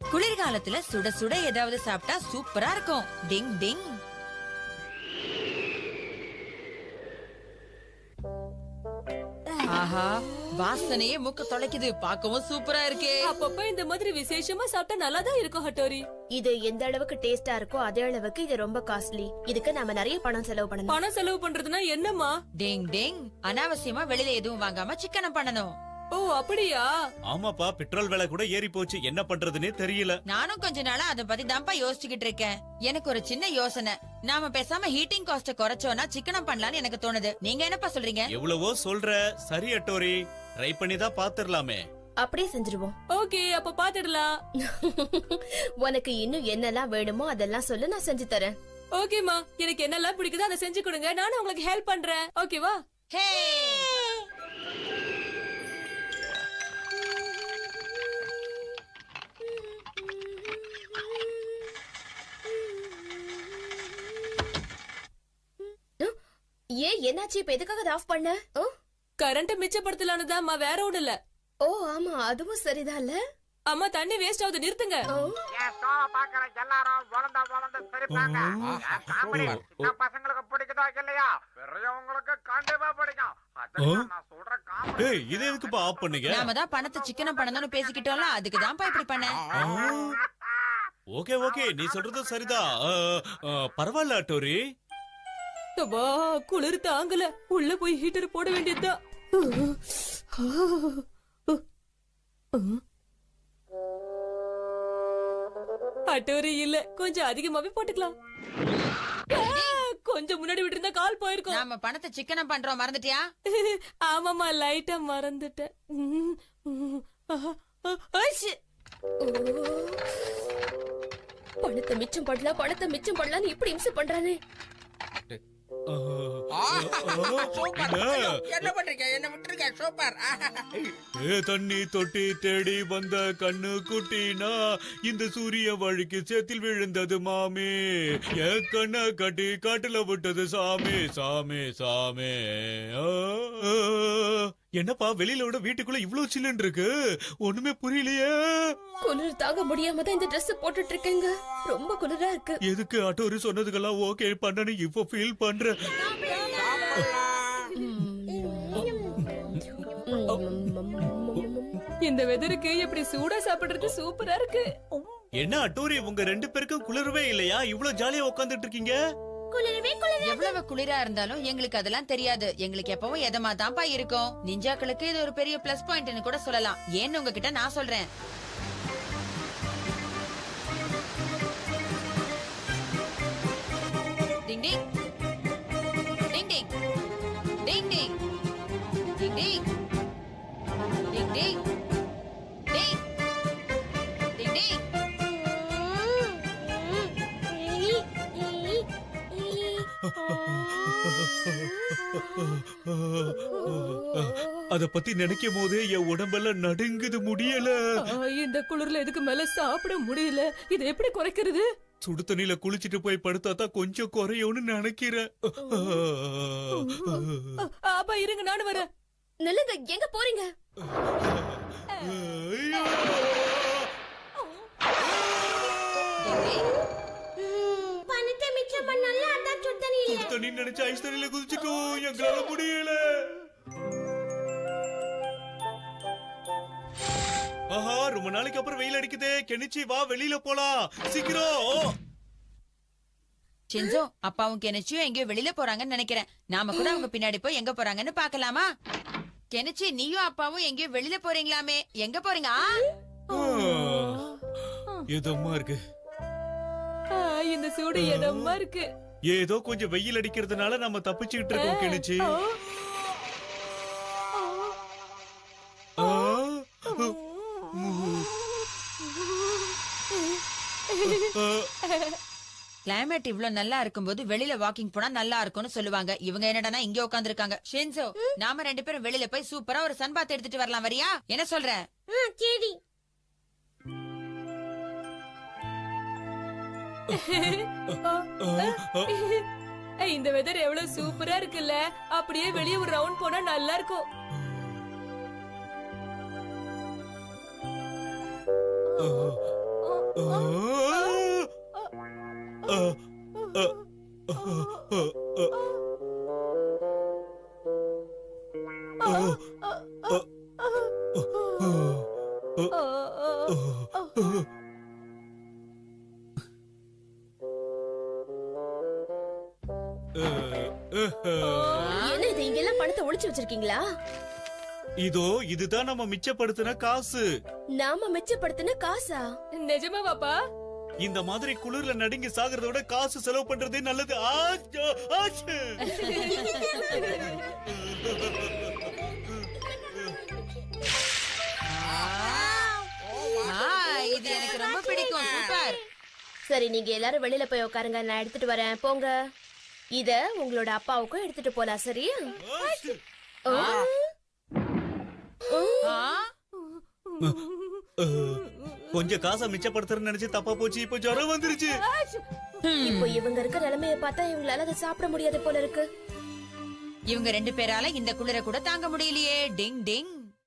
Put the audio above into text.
குளிர்காலத்துல சுட சுட ஏதாவது சாப்பிட்டா சூப்பரா இருக்கும். டிங் டிங். ஆஹா, வாசனையே மூக்க தொலைக்குது. பார்க்கவும் சூப்பரா இருக்கே. அப்பப்ப இந்த மாதிரி விசேஷமா சாப்பிட்டா நல்லாதான் இருக்கும் ஹட்டோரி. இது எந்த அளவுக்கு டேஸ்டா இருக்கோ அதே அளவுக்கு இது ரொம்ப காஸ்ட்லி. இதுக்கு நாம நிறைய பணம் செலவு பண்ணணும். பணம் செலவு பண்றதுன்னா என்னம்மா? டிங் டிங். அனாவசியமா வெளியில எதுவும் வாங்காம சிக்கனம் பண்ணணும். ஓ அப்படியா? ஆமாப்பா, பெட்ரோல் விலை கூட ஏறி போச்சு, என்ன பண்றதுன்னே தெரியல. நானும் கொஞ்ச நாளா அத பத்தி தான்ப்பா யோசிச்சுக்கிட்டு இருக்கேன். எனக்கு ஒரு சின்ன யோசனை. நாம பேசாம ஹீட்டிங் காஸ்ட குறைச்சோம்னா சிக்கனம் பண்ணலாம்னு எனக்கு தோணுது. நீங்க என்னப்பா சொல்றீங்க? எவ்வளவோ சொல்ற. சரி அட்டோரி, ட்ரை பண்ணி தான் பாத்துடலாமே. அப்படியே செஞ்சிருவோம். ஓகே, அப்ப பாத்துடலாம். உனக்கு இன்னும் என்னெல்லாம் வேணுமோ அதெல்லாம் சொல்லு, நான் செஞ்சு தரேன். ஓகேமா, எனக்கு என்னெல்லாம் பிடிக்குதோ அதை செஞ்சு கொடுங்க. நானும் உங்களுக்கு ஹெல்ப் பண்றேன். ஓகேவா? ஹே, ஏன் என்னாச்சு? இப்ப எதுக்காக அதை ஆஃப் பண்ண? கரண்ட் மிச்சப்படுத்தலான்னு தான், வேற ஒண்ணு இல்ல. ஓ ஆமா, அதுவும் சரிதான் இல்ல. அம்மா, தண்ணி வேஸ்ட் ஆகுது, நிறுத்துங்க. பசங்களுக்கு பிடிக்குதா இல்லையா? பெரியவங்களுக்கு கண்டிப்பா பிடிக்கும். ஏய், இது எதுக்குப்பா ஆஃப் பண்ணீங்க? நாம தான் பணத்தை சிக்கனம் பண்ணணும்னு பேசிக்கிட்டோம்ல, அதுக்கு தான்ப்பா இப்படி பண்ணேன். ஓகே ஓகே, நீ சொல்றது சரிதான். பரவாயில்ல அட்டோரி. வா, குளிர் தாங்கல. உள்ள போய் ஹீட்டர் போட வேண்டியதுதான். அட்டோரி இல்ல, கொஞ்சம் அதிகமாவே போட்டுக்கலாம். கொஞ்சம் முன்னாடி விட்டு இருந்தா கால் போயிருக்கும். நாம பணத்தை சிக்கனம் பண்றோம், மறந்துட்டியா? ஆமாமா, லைட்டா மறந்துட்டேன். பணத்தை மிச்சம் பண்ணலாம், பணத்தை மிச்சம் பண்ணலாம்னு இப்படி இம்சை பண்றானே. என்ன பண்றீங்க? என்ன விட்டுருக்க? சூப்பர். தண்ணி தொட்டி தேடி வந்த கண்ணு குட்டினா இந்த சூரிய வழிக்கு சேத்தில் விழுந்தது மாமி. என் கண்ண கட்டி காட்டுல விட்டது சாமி சாமி சாமி. என்னப்பா, வெளியில விட வீட்டுக்குள்ள இவ்வளவு சில்லுன்னு இருக்கு, ஒண்ணுமே புரியலையே. குளிர் தாங்க முடியாம தான் இந்த Dress போட்டுட்டு இருக்கேங்க. ரொம்ப குளிரா இருக்கு. எதுக்கு அட்டோரி சொன்னதுக்கெல்லாம் ஓகே பண்ணனு இப்ப ஃபீல் பண்றேன். இந்த வெதருக்கு எப்படி சூடா சாப்பிடுறது சூப்பரா இருக்கு. என்ன அட்டோரி, உங்க ரெண்டு பேருக்கும் குளிரவே இல்லையா? இவ்வளவு ஜாலியா உட்காந்துட்டு இருக்கீங்க. எவ்வளவு குளிரா இருந்தாலும் எங்களுக்கு அதெல்லாம் தெரியாது. எங்களுக்கு எப்பவும் எதமா தான்ப்பா இருக்கும். நிஞ்சாக்களுக்கு இது ஒரு பெரிய பிளஸ் பாயிண்ட்னு கூட சொல்லலாம். ஏன்னு உங்ககிட்ட நான் சொல்றேன். டிங் டிங் டிங் டிங் டிங் டிங் டிங் டிங் டிங் டிங் டிங் டிங் டிங். அத பத்தி நினைக்கும் போதே என் உடம்பெல்லாம் நடுங்குது, முடியல. இந்த குளிர்ல இதுக்கு மேல சாப்பிட முடியல. இது எப்படி குறைக்கிறது? சுடு தண்ணியில குளிச்சிட்டு போய் படுத்தா தான் கொஞ்சம் குறையும்னு நினைக்கிறேன். அப்பா இருங்க, நானும் வரேன். நில்லுங்க, எங்க போறீங்க? ஐயோ! பணத்தை மிச்சம் பண்ணல, அதான் சுடு தண்ணி இல்ல. சுடு தண்ணி நினைச்சு ஐஸ் தண்ணியில குதிச்சிட்டோம், எங்களால முடியல. ஆஹா, ரொம்ப நாளைக்கு அப்புறம் வெயில் அடிக்குதே. கெனிச்சி வா, வெளியில போலாம் சீக்கிரம். செஞ்சோ, அப்பாவும் கெனிச்சியும் எங்கேயோ வெளியில போறாங்கன்னு நினைக்கிறேன். நாம கூட அவங்க பின்னாடி போய் எங்க போறாங்கன்னு பாக்கலாமா? கெனிச்சி, நீயும் அப்பாவும் எங்கேயோ வெளியில போறீங்களாமே, எங்க போறீங்க? இதமா இருக்கு. இந்த சூடு இடமா இருக்கு. ஏதோ கொஞ்சம் வெயில் அடிக்கிறதுனால நம்ம தப்பிச்சுக்கிட்டு இருக்கோம் கெனிச்சி. கிளைமேட் இவ்ளோ நல்லா இருக்கும்போது வெளியில வாக்கிங் போனா நல்லா இருக்கும்னு சொல்லுவாங்க. இவங்க என்னடா இங்க உட்கார்ந்து இருக்காங்க. ஷின்சோ, நாம ரெண்டு பேரும் வெளியில போய் சூப்பரா ஒரு சன் பாத் எடுத்துட்டு வரலாம், வரியா? என்ன சொல்ற? சரி. இந்த வெதர் எவ்வளவு சூப்பரா இருக்குல்ல. அப்படியே வெளியே ஒரு ரவுண்ட் போனா நல்லா இருக்கும். என்ன இது இங்கெல்லாம் பணத்தை ஒளிச்சு வச்சிருக்கீங்களா? இதோ இதுதான் நம்ம மிச்சப்படுத்தின காசு. நாம மிச்சப்படுத்தின காசா? நிஜமா பாப்பா? இந்த மாதிரி குளிர்ல நடுங்கி சாகிறத விட காசு செலவு பண்றதே நல்லது. ஆச்சு, ஆச்சு. இது எனக்கு ரொம்ப பிடிக்கும். சூப்பர். சரி, நீங்க எல்லாரும் வெளியில போய் உட்காருங்க, நான் எடுத்துட்டு வரேன். போங்க. இத உங்களோட அப்பாவுக்கும் எடுத்துட்டு போலாம், சரியா? ஆச்சு. ஓ. ஆ? கொஞ்சம் காசை மிச்சப்படுத்துறேன்னு நினைச்சு தப்பா போச்சு. இப்ப ஜுரம் வந்துருச்சு. இப்போ இவங்க இருக்க நிலைமைய பார்த்தா இவங்களால அதை சாப்பிட முடியாது போல இருக்கு. இவங்க 2 பேரால இந்த குளிர கூட தாங்க முடியலையே. டிங் டிங்.